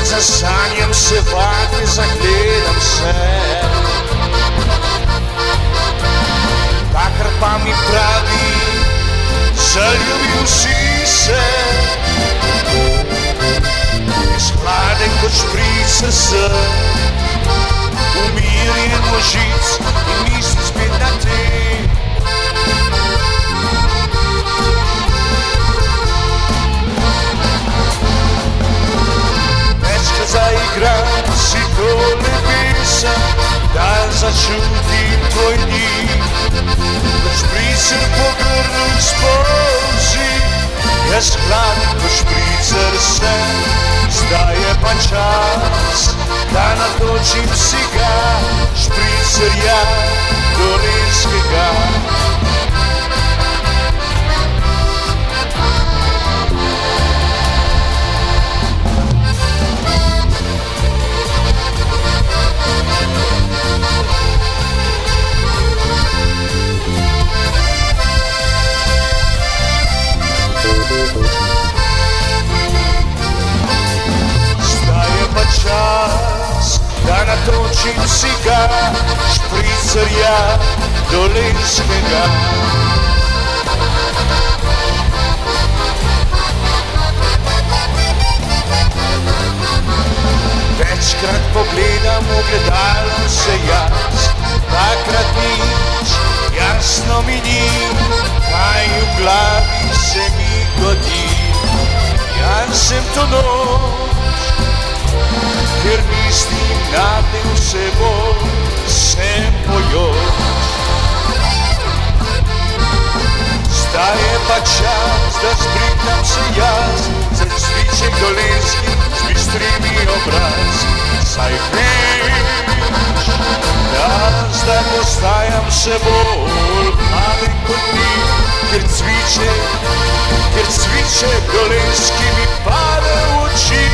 Zasanjam se vate, zagledam se. Takrat pa mi pravi, zaljubil si se. Jaz hladen kot špricer se, umirjen možic in mislim spet na te. Zaigram si tole pesem, da začutim tvoj dim. Kot špricer po grlu spolzi, jaz hladen kot špricer sem. Zdaj je pa čas, da natočim si ga, špricerja dolenjskega. Čas, da natočim si ga, špricerja dolenjskega. Večkrat pogledam v gledalo se jaz, takrat nič jasno mi ni, kaj v glavi se mi godi. Jaz sem to noč, ker mislim na te vse bolj, sem pojoč. Zdaj je pa čas, da spritam se jaz, za cviček dolenjski zbistri mi obraz. Saj veš, da zdaj postajam še bolj mladen kot ti, ker cviček dolenjski mi pade v oči.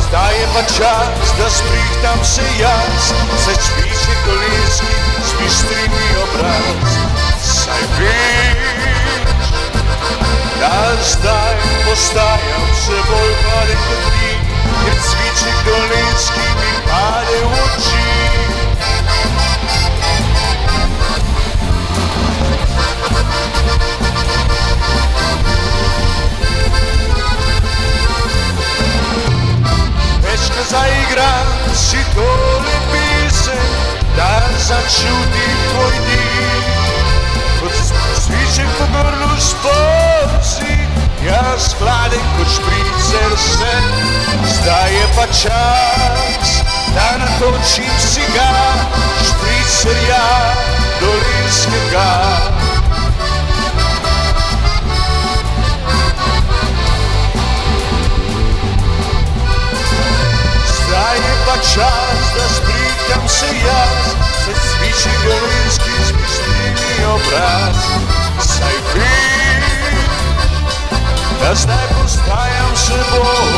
Zdaj je pa čas, da spritam se jaz, za cviček dolenjski zbistri mi obraz. Saj veš, da zdaj postajam še bolj mladen kot ti, ker cviček dolenjski mi pade v oči. Zaigram si tole pesem, da začutim tvoj dim. Kot cviček po grlu spolzi, jaz hladen kot špricer sem. Zdaj je pa čas, da natočim si ga, špricerja dolenjskega. Zdaj je pa čas, da spritam se jaz, za cviček dolenjski zbistri mi obraz. Saj veš, da zdaj postajam še bolj